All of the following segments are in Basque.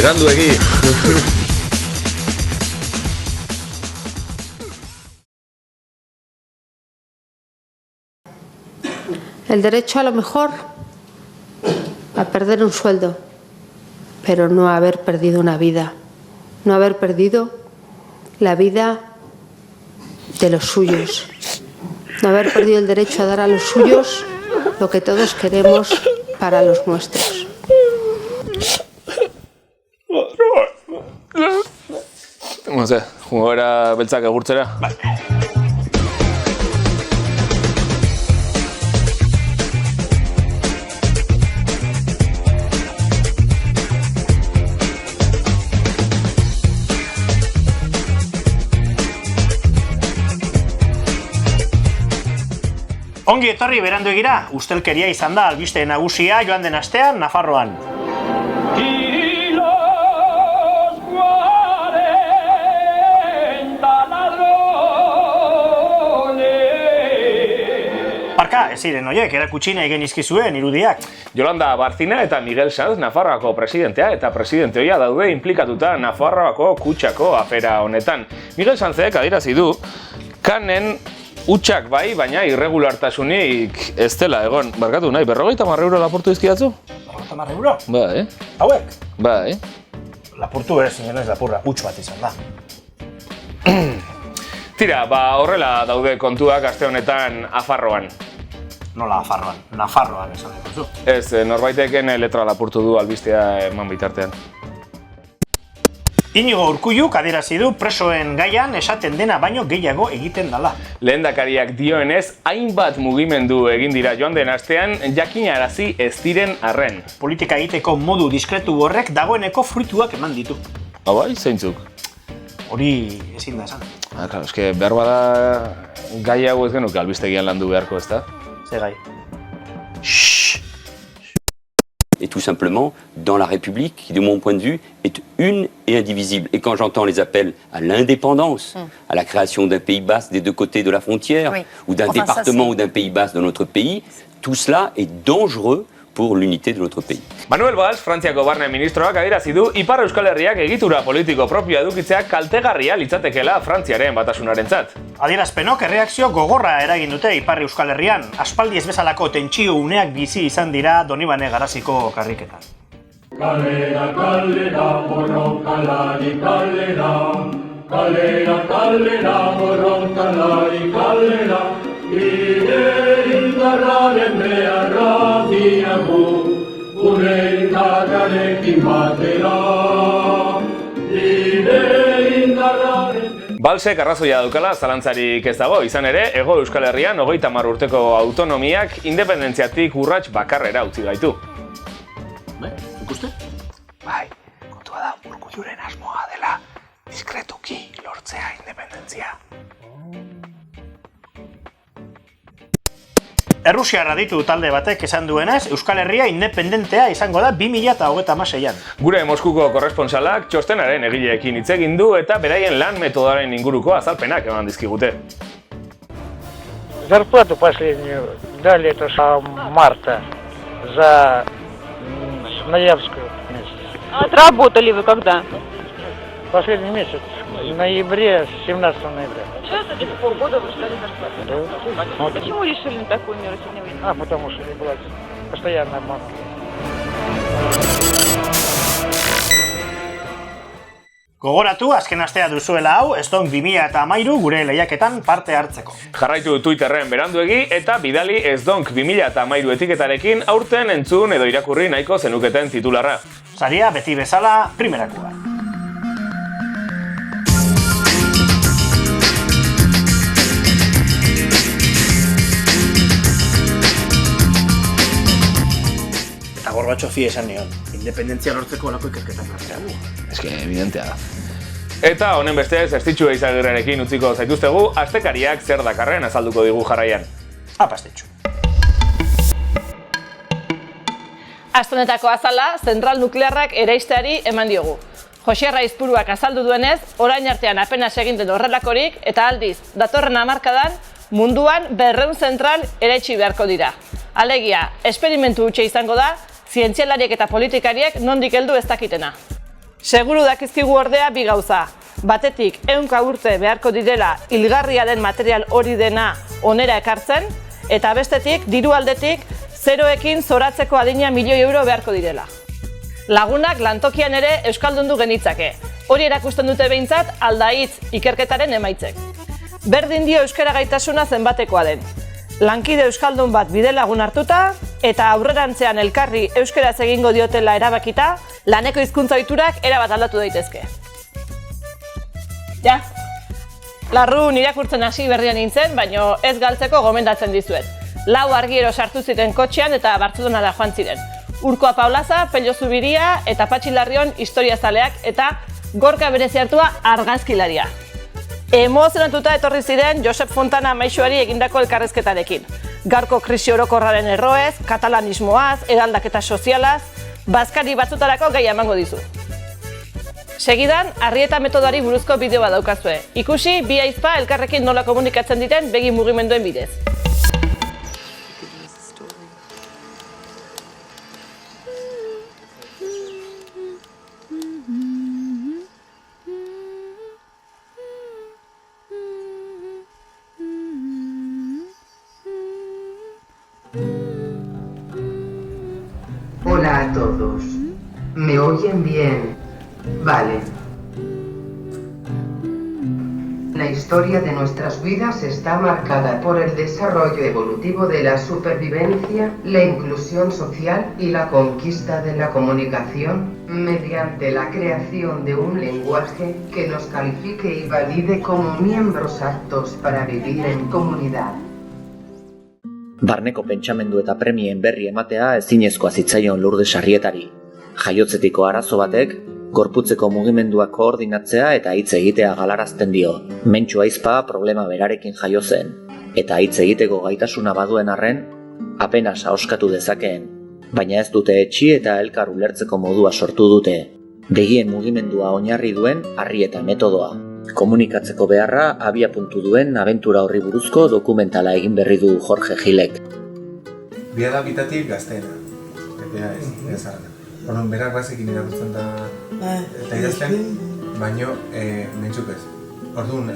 beranduegi. El derecho a lo mejor a perder un sueldo, pero no haber perdido una vida, no haber perdido la vida de los suyos, no haber perdido el derecho a dar a los suyos lo que todos queremos para los nuestros. No sé, jungo era beltzak agurtzera. Ongi etorri beranduegira, ustelkeria izan da albiste nagusia joan den astean Nafarroan. Barka, ez ziren horiek, erakutsi nahi genizkizuen irudiak. Yolanda Barcina eta Miguel Sanz Nafarroako presidentea eta presidente ohia daude inplikatuta Nafarroako kutxako afera honetan. Miguel Sanzek adierazi du, kanen utxak bai, baina irregulartasunik ez dela egon. Barkatu nahi, 50 euro lapurtu dizkidatzu? 50 euro? Bai. Hauek? Bai. Lapurtu ez, zingenez lapurra, huts bat izan da. Tira, horrela daude kontuak aste honetan Afarroan. Nola Afarroan? Nafarroan esan dituzu. Ez, norbaiteken letra lapurtu du albistea eman bitartean. Inigo Urkulluk adierazi du presoen gaian esaten dena baino gehiago egiten dela. Lehendakariak dioenez, hainbat mugimendu egin dira joan den astean jakinarazi ez diren arren. Politika egiteko modu diskretu horrek dagoeneko fruituak eman ditu. Bai, zeintzuk? Hori ezin da esan. Claro, eske behar bada gai hau ez genuke albistegian landu beharko, ezta? Ze gai? Et tout simplement, dans la République, qui, de mon point de vue, est une et indivisible. Et quand j'entends les appels à l'indépendance, à la création d'un Pays Basque des deux côtés de la frontière, ou d'un département ou d'un Pays Basque dans notre pays, tout cela est dangereux pour l'unité de notre pays. Manuel Valls, Frantziako barne ministroak adierazi du Ipar Euskal Herriak egitura politiko propioa edukitzea kaltegarria litzatekeela Frantziaren batasunarentzat. Adierazpenok erreakzio gogorra eragin dute Ipar Euskal Herrian, aspaldi ez bezalako tentsio uneak bizi izan dira Donibane Garaziko karriketan. Kalera, kalera, borrokalari, kalera. Kalera, kalera, borrokalari, kalera. Ire indarraren beharra diagu, gure indarrarekin batera. Ire indarraren... Vallsek arrazoia daukala zalantzarik ez dago, izan ere, Hego Euskal Herrian 30 urteko autonomiak independentziatik urrats bakarrera utzi gaitu. Ikuste? Bai, kontua da, Urkulluren asmoa dela diskretuki lortzea independentzia. Errusiarra ditu talde batek esan duenez, Euskal Herria independentea izango da 2026an. Gure Moskuko korresponsalak txostenaren egileekin hitz egin du eta beraien lan metodaren inguruko azalpenak eman dizkigute. Зарплату последнюю дали это с марта за ноябрьскую месяц. Отработали вы когда? Последний месяц, в ноябре, 17 ноября. Сейчас где-то полгода вы ждали зарплату. Да. Почему решили на такую меру сегодня? Потому что не была постоянно обман. Gogoratu, azken astea duzuela hau, Estonk 2013 gure lehiaketan parte hartzeko. Jarraitu Twitterren beranduegi eta bidali Estonk 2013 etiketarekin aurten entzun edo irakurri nahiko zenuketen titularra. Saria beti bezala, primerakoa. Eta Gorbatxofi esan nion, independentzia lortzeko olako ikerketak lartzea du. Eske, evidentea da. Eta honen bestez, Estitxu Eizagirrerekin utziko zaituztegu, astekariak zer dakarren azalduko digu jarraian. Apa, Estitxu. Astonetako azala, zentral nuklearrak eraisteari eman diogu. Jose Raizpuruak azaldu duenez, orain artean apenas egin den horrelakorik, eta aldiz, datorren hamarkadan, munduan 200 zentral eraitsi beharko dira. Alegia, esperimentu hutsa izango da, zientzialariek eta politikariek nondik heldu ez dakitena. Seguru dakizkigu ordea bi gauza. Batetik, 100 urte beharko direla hilgarria den material hori dena onera ekartzen, eta bestetik, diru aldetik, zeroekin zoratzeko adina €1.000.000 beharko direla. Lagunak lantokian ere euskaldundu genitzake. Hori erakusten dute behintzat aldaitz ikerketaren emaitzek. Berdin dio euskara gaitasuna zenbatekoa den. Lankide euskaldun bat bidelagun hartuta eta aurrerantzean elkarri euskaraz egingo diotela erabakita, laneko hizkuntza ohiturak erabat aldatu daitezke. Ja, larrun irakurtzen hasi berrian nintzen, baino ez galtzeko gomendatzen dizuet. 4 argiero sartu ziren kotxean eta Bartzelonara joan ziren. Urkoa Paulaza, Pello Zubiria eta Patxi Larrion historiazaleak eta Gorka Bereziartua argazkilaria. Emozionatuta etorri ziren Josep Fontana maisuari egindako elkarrezketarekin. Gaurko krisi orokorraren erroez, katalanismoaz, eraldaketa sozialaz, bazkari batzutarako gai emango dizu. Segidan, Arrieta metodoari buruzko bideo bat daukazue. Ikusi, bi ahizpa elkarrekin nola komunikatzen diren begi mugimenduen bidez. Hola a todos. ¿Me oyen bien? Vale. La historia de nuestras vidas está marcada por el desarrollo evolutivo de la supervivencia, la inclusión social y la conquista de la comunicación mediante la creación de un lenguaje que nos califique y valide como miembros aptos para vivir en comunidad. Barneko pentsamendu eta premien berri ematea ezinezkoa zitzaion Lourdes Arrietari. Jaiotzetiko arazo batek, gorputzeko mugimenduak koordinatzea eta hitz egitea galarazten dio. Mentxu ahizpa problema berarekin jaio zen, eta hitz egiteko gaitasuna baduen arren, apenas ahoskatu dezakeen. Baina ez dute etxi eta elkar ulertzeko modua sortu dute. Begien mugimendua oinarri duen Arrieta metodoa. Komunikatzeko beharra abiapuntu duen abentura horri buruzko dokumentala egin berri du Jorge Gilek. Bia da bitatik gazteena, epea ez arana. Horon, berak bazekin irakurtzen da eta idazten, baino mentzuk ez. Orduan,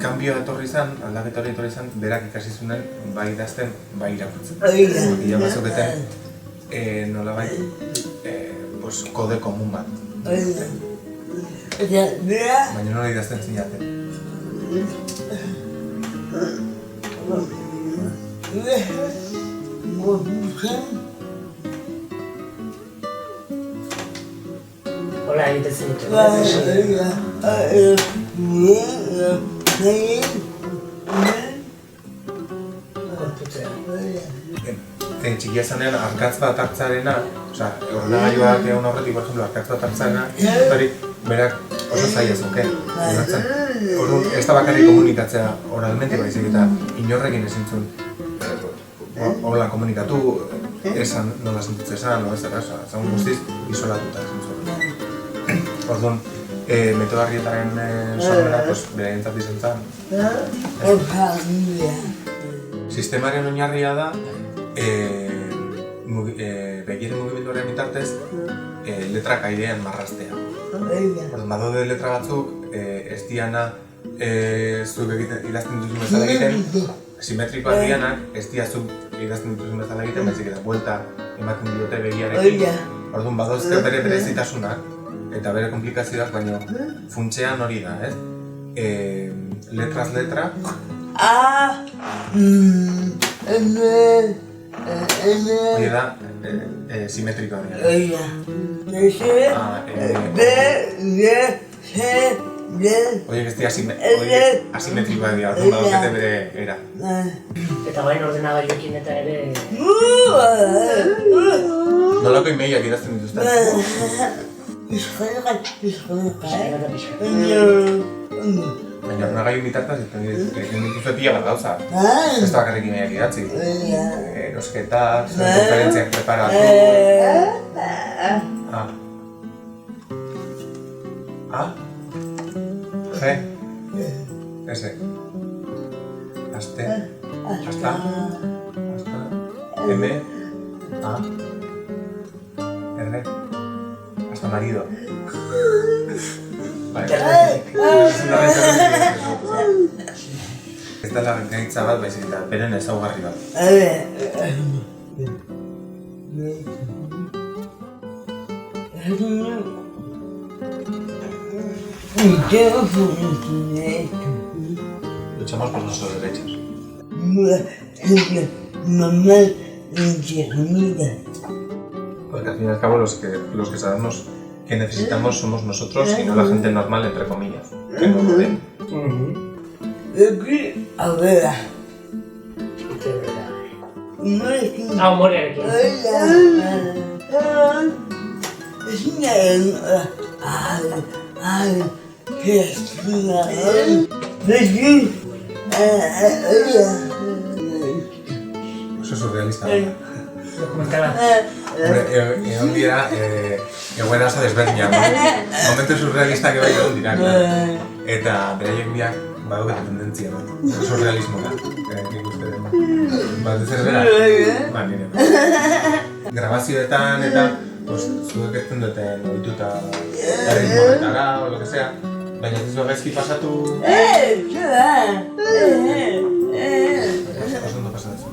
kanbioa etorri izan, aldaketa hori etorri izan, berak ikasi zunen bai idazten, bai irakurtzen. Ia bazoketen, nolabait, kode komun bat. Baina nola idazten zinaten. Hola, egiten dut. Txikia zanean, arkatz bat hartzarena, ordenagailuak egon horretik, por ejemplo, arkatz bat hartzarena, berak oso zaila zuke. Ez da bakarrik komunikatzea oralmente baizik eta inorrekin ezin zuen hola komunikatu, esan nola sentitzen esan, zagun guztiz isolatuta ezin zuen. Orduan, metodo Arrietaren sormena, berarentzat izan zen. Sistemaren oinarria da, begiren mugimenduaren bitartez, letrak airean marraztea. Badaude letra batzuk, ez diana zuk idazten duzun bezala egiten, simetrikoak dianak, ez dia zuk idazten duzun bezala egiten, baizik eta buelta ematen diote begiarekin. Orduan, badauzte bere berezitasunak eta bere komplikazioak, baina funtsean hori da, ez? Letraz letra. Hori da, simetrikoa dira. Horiek ez dira asimetrikoa dira, orduan badaukete bere era. Eta bain ordenagailuekin eta ere... Nolako imeiak idazten dituzten? Baina ordenagailu bitartaz egiten dituzte pila bat gauza. Ez da bakarrik imeiak idatzi. Erosketak, konferentziak preparatu... G, S, aste, asta, M, A, R, hasta marido. Ez da gaitza bat, baizik eta beren ezaugarri bat. Luchamos por nuestros derechos. Porque al fin y al cabo los que sabemos que necesitamos somos nosotros y no la gente normal, entre comillas, que nos rodeen. Humorearekin. Oso surrealista. Dokumentala. Egon dira, egoera oso desberdina, momentu surrealistak egon dira, eta beraiek biak badaukat tendentzia bat, surrealismoa, nik uste dut. Batez ere bera, nire. Grabazioetan eta zuek ezten duten ohituta erritmoetara, o lo que sea, baina ez dugu gaizki pasatu... Oso ondo pasatzen.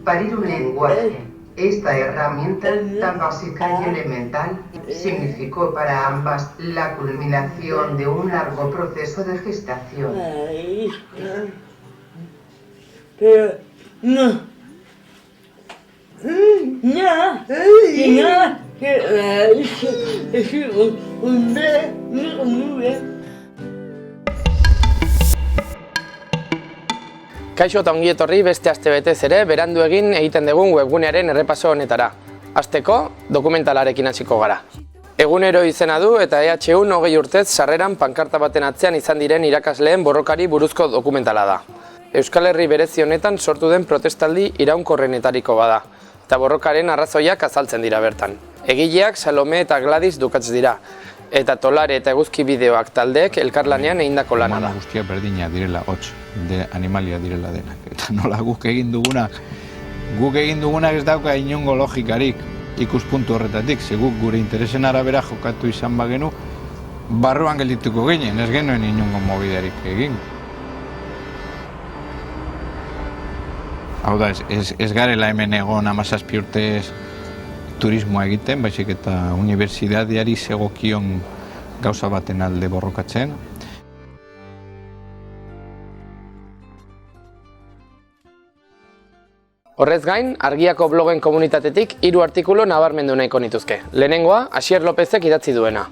Parir un lenguaje, esta herramienta tan básica y elemental, significó para ambas la culminación de un largo proceso de gestación. Pero no. Kaixo eta ongi etorri beste aste betez ere berandu egiten dugun webgunearen errepaso honetara. Hasteko, dokumentalarekin hasiko gara. Egunero izena du eta EHU 20 urtez sarreran pankarta baten atzean izan diren irakasleen borrokari buruzko dokumentala da. Euskal Herri berezi honetan sortu den protestaldi iraunkorrenetariko bada, eta borrokaren arrazoiak azaltzen dira bertan. Egileak Salome eta Gladys Dukatz dira, eta Tolare eta Eguzki bideoak taldeek elkarlanean egindako lana da. Guztiak berdina direla, hots, de animalia direla denak. Eta nola guk egin dugunak ez dauka inongo logikarik ikuspuntu horretatik, ze guk gure interesen arabera jokatu izan bagenu, barruan geldituko ginen, ez genuen inongo mobidarik egin. Hau da, ez garela hemen egon 17 urtez turismoa egiten, baizik eta unibertsitateari zegokion gauza baten alde borrokatzen. Horrez gain, Argiako blogen komunitatetik 3 artikulu nabarmendu nahiko nituzke. Lehenengoa, Asier Lopezek idatzi duena.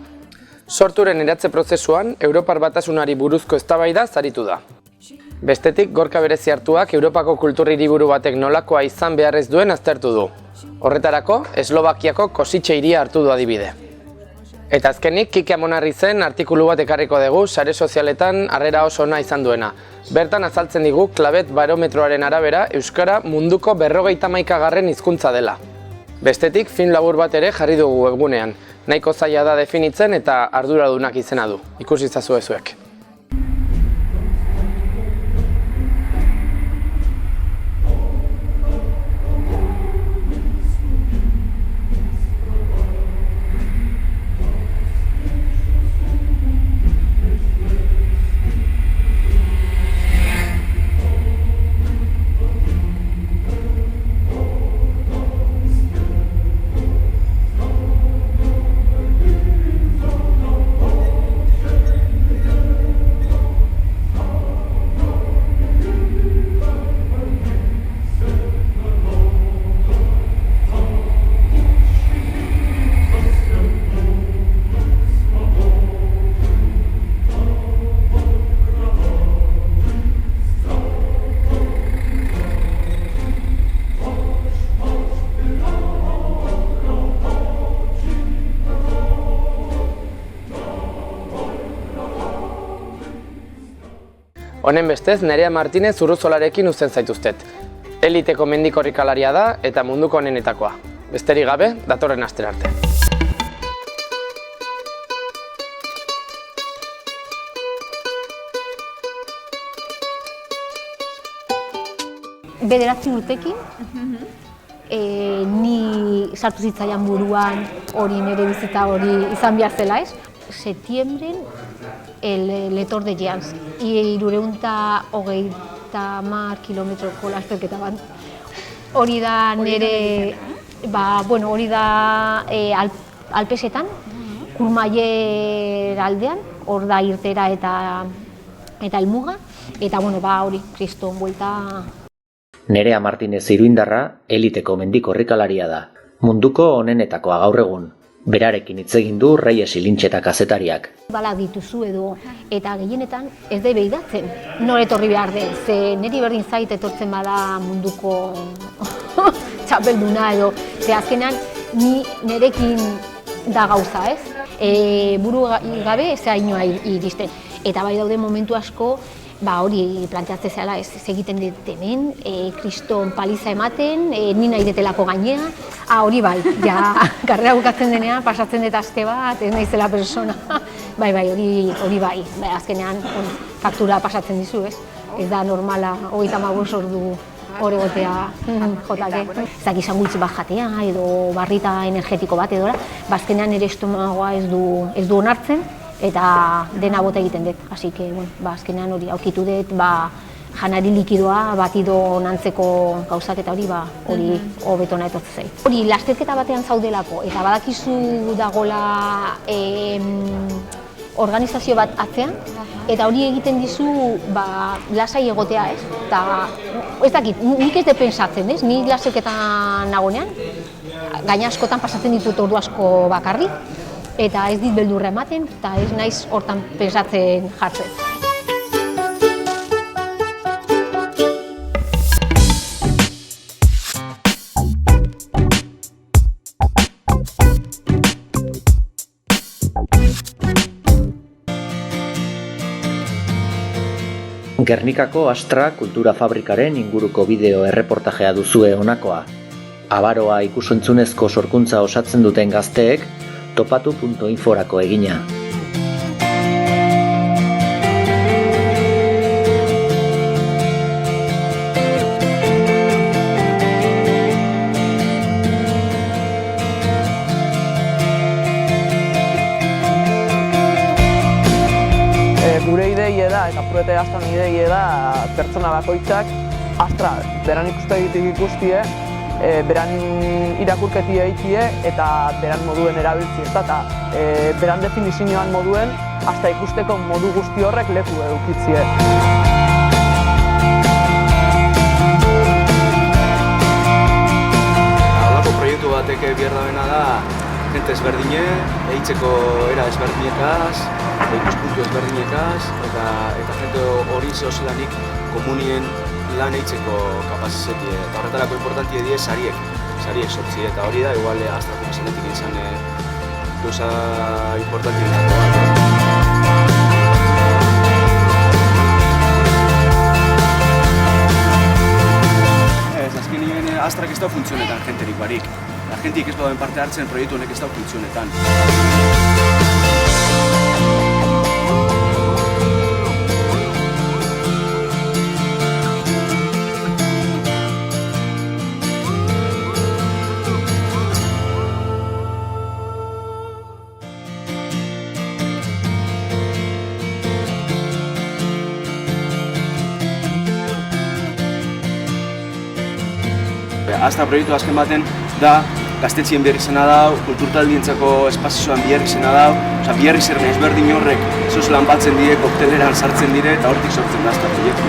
Sorturen eratze prozesuan, Europar Batasunari buruzko eztabaida zaritu da. Bestetik, Gorka Berezi hartuak Europako kultur hiriburu batek nolakoa izan beharrez duen aztertu du. Horretarako, Eslovakiako Kositxe hiria hartu du adibide. Eta azkenik, Kike Amonarrizen artikulu bat ekarriko dugu sare sozialetan harrera oso ona izan duena. Bertan azaltzen digu Klabet barometroaren arabera euskara munduko 51. hizkuntza dela. Bestetik, film labur bat ere jarri dugu webgunean. Nahiko zaila da definitzen eta arduradunak izena du. Ikusi ezazue zuek. Honen bestez, Nerea Martinez Urruzolarekin uzten zaituztet. Eliteko mendikorrikalaria da eta munduko onenetakoa. Besterik gabe, datorren astera arte. 9 urtekin, ni sartu zitzaian buruan hori nire bizitza hori izan behar zela, ez? Septiembren, el Etor de Jeans, 330 kilometroko lasterketa bat. Hori da nire, hori da Alpesetan, Kurmaier aldean, hor da irtera eta helmuga, eta hori kriston buelta. Nerea Martinez Iruindarra eliteko mendikorrikalaria da. Munduko onenetakoa gaur egun. Berarekin hitz egin du Reyes Ilintxeta kazetariak. Balak dituzu edo, eta gehienetan ez da behidatzen. Nor etorri behar den, ze niri berdin zait etortzen bada munduko txapelduna edo. Ze azkenan ni nerekin da gauza, ez? Buru gabe ez hainoa iristen. Eta bai daude momentu asko, hori planteatze zela ez egiten dut hemen, kriston paliza ematen, ni nahi detelako gainea, hori bai, karrera bukatzen denean, pasatzen dut aste bat, ez naizela persona, hori bai, azkenean faktura pasatzen dizu, ez? Ez da normala, 35 ordu hor egotea jotake. Ez dakiz angultzi bat jatea, edo barrita energetiko bat edo, azkenean nire estomagoa ez du onartzen, eta dena bota egiten dut. Así que, azkenean hori aurkitu dut, janari likidoa, batido nantzeko gauzak eta hori hobetona etortzen zait. Hori, lasterketa batean zaudelako, eta badakizu dagola organizazio bat atzean, eta hori egiten dizu lasai egotea, ez? Eta, ez dakit, nik ez dut pensatzen, ez? Nik lasterketan nagonean, gaina askotan pasatzen ditut ordu asko bakarrik, eta ez dit beldurra ematen, eta ez naiz hortan pensatzen jartzen. Gernikako Astra kultura fabrikaren inguruko bideo erreportajea duzue honakoa. Abaroa ikus-entzunezko sorkuntza osatzen duten gazteek, topatu.inforako egina. Gure ideia da, eta Pruete Astran ideia da, pertsona bakoitzak Astra beran ikustegitik ikustie, beran irakurketia eikie eta beran moduen erabiltzi, eta beran definizioan moduen hasta ikusteko modu guzti horrek leku edukitzie. Holako proiektu batek behar dabena da, jente ezberdine, eitzeko era ezberdinekaz, ikuspuntu ezberdinekaz, eta jente hori zeozelanik komunien lan eitzeko kapazizetie. Eta horretarako importantie die sariek sortzi, eta hori da, igual Astrako mesenetik izan gauza importantie bat. Ez, azken nioen Astrak ez da funtzionetan jenterik barik. Jentik ez baden parte hartzen proiektu honek ez da funtzionetan. Astra proiektu azken baten da, gaztetxien behar izena dau, kulturtaldientzako espazioan behar izena dau, behar izan ezberdin horrek zoz lan batzen dire, kokteleran sartzen dire, eta hortik sortzen da Astra proiektu.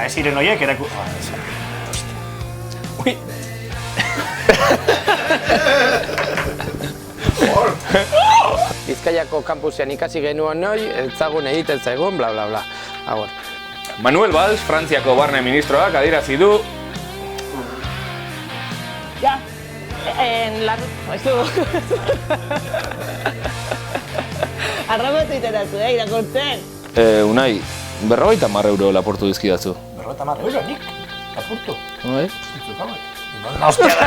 ez ziren horiek eraku... Ui! Bizkaiako kampusean ikasi genuen noi, etzagun egiten zaigun, bla bla bla. Agur. Manuel Valls, Frantziako barne ministroak adierazi du Ja, Arramotu iteratzu, irakurtzen. Unai, 50 euro laportu dizkidatzu. 50 euro, nik? Lapurtu? Bai? Hostia da!